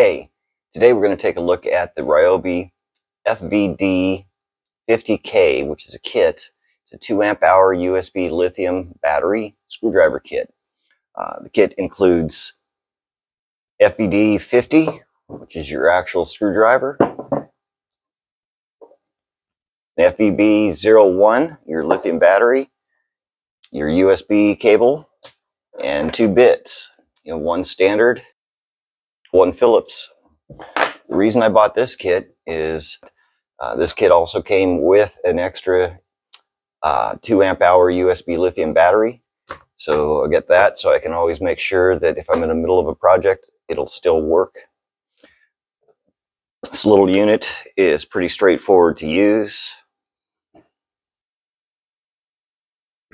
Hey, today we're going to take a look at the Ryobi FVD50K, which is a kit. It's a 2 amp hour USB lithium battery screwdriver kit. The kit includes FVD50, which is your actual screwdriver, an FVB01, your lithium battery, your USB cable, and 2 bits. One standard, one Phillips. The reason I bought this kit is this kit also came with an extra 2 amp hour USB lithium battery. So I'll get that so I can always make sure that if I'm in the middle of a project, it'll still work. This little unit is pretty straightforward to use.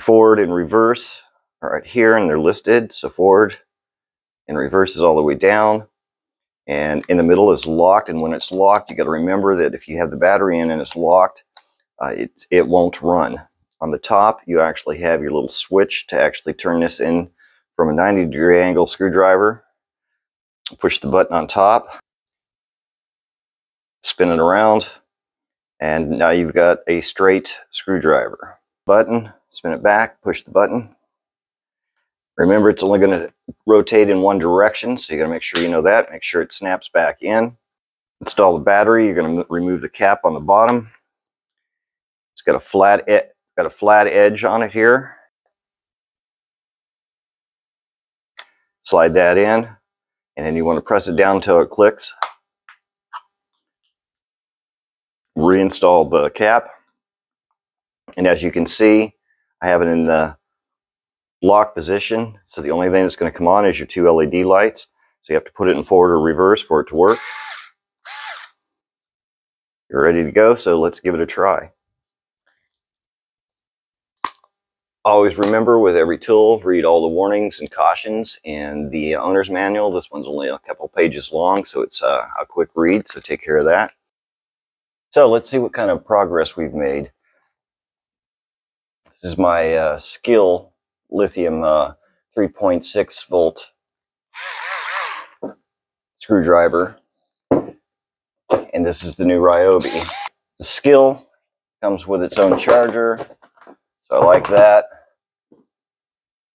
Forward and reverse are right here, and they're listed. So forward and reverse is all the way down. And in the middle is locked, and when it's locked, you got to remember that if you have the battery in and it's locked, it won't run. On the top, you actually have your little switch to actually turn this in from a 90-degree angle screwdriver. Push the button on top, spin it around, and now you've got a straight screwdriver. Button, spin it back, push the button. Remember, it's only going to rotate in one direction, so you got to make sure you know that. Make sure it snaps back in. Install the battery. You're going to remove the cap on the bottom. It's got a flat edge on it here. Slide that in, and then you want to press it down until it clicks. Reinstall the cap, and as you can see, I have it in the lock position, so the only thing that's going to come on is your 2 LED lights. So you have to put it in forward or reverse for it to work. You're ready to go, so let's give it a try. Always remember, with every tool, read all the warnings and cautions in the owner's manual. This one's only a couple pages long, so it's a quick read, so take care of that. So let's see what kind of progress we've made. This is my Skil lithium 3.6 volt screwdriver, and this is the new Ryobi. The Skil comes with its own charger, so I like that.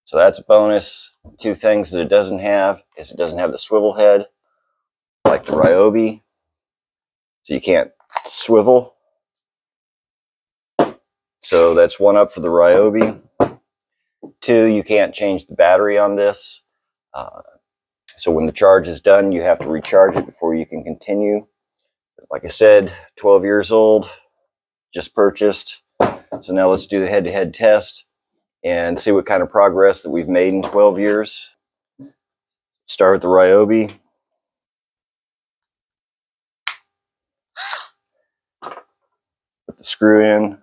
So that's a bonus. 2 things that it doesn't have is it doesn't have the swivel head like the Ryobi, so you can't swivel. So that's one up for the Ryobi. 2, you can't change the battery on this. So when the charge is done, you have to recharge it before you can continue. Like I said, 12 years old, just purchased. So now let's do the head-to-head test and see what kind of progress that we've made in 12 years. Start with the Ryobi. Put the screw in.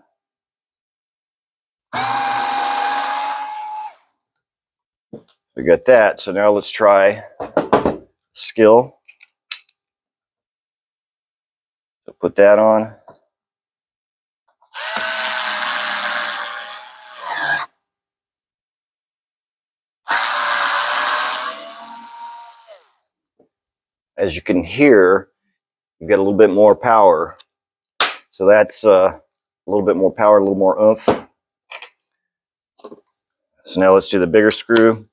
We got that, so now let's try Skil. So put that on. As you can hear, you get a little bit more power. So that's a little bit more power, a little more oomph. So now let's do the bigger screw.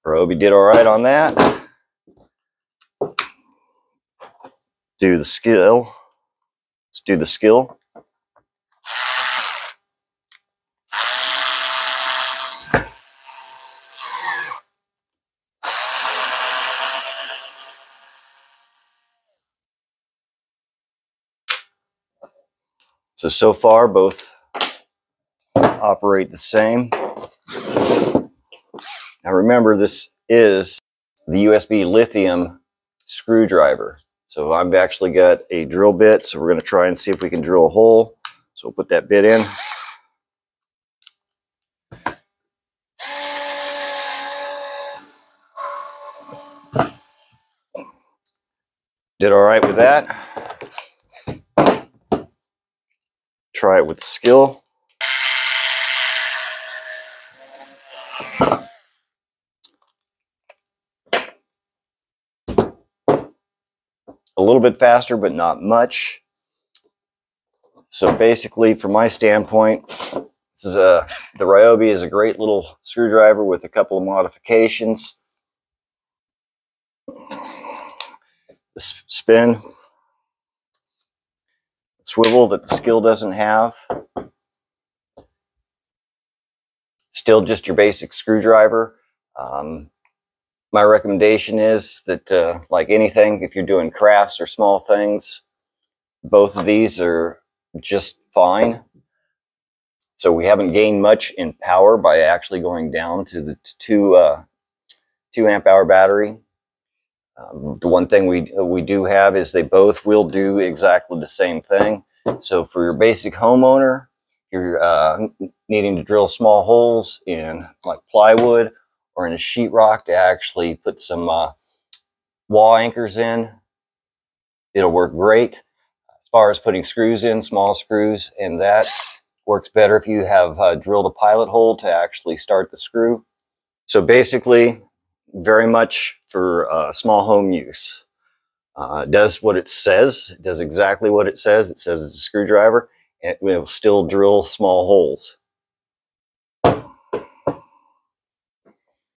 Ryobi did all right on that. Do the Skil. Let's do the Skil. So far, both operate the same. Now remember, this is the USB lithium screwdriver. So I've actually got a drill bit, so we're going to try and see if we can drill a hole. So we'll put that bit in. Did all right with that. try it with the Skil. A little bit faster, but not much. So basically, from my standpoint, this is the Ryobi is a great little screwdriver with a couple of modifications. The spin, swivel that the Skil doesn't have. Still just your basic screwdriver. My recommendation is that, like anything, if you're doing crafts or small things, both of these are just fine. So we haven't gained much in power by actually going down to the 2 amp hour battery. The one thing we do have is they both will do exactly the same thing. So for your basic homeowner, you're needing to drill small holes in like plywood or in a sheetrock to actually put some wall anchors in, it'll work great. As far as putting screws in, small screws, and that works better if you have drilled a pilot hole to actually start the screw. So basically, very much for small home use. It does what it says. It does exactly what it says. It says it's a screwdriver, and it will still drill small holes.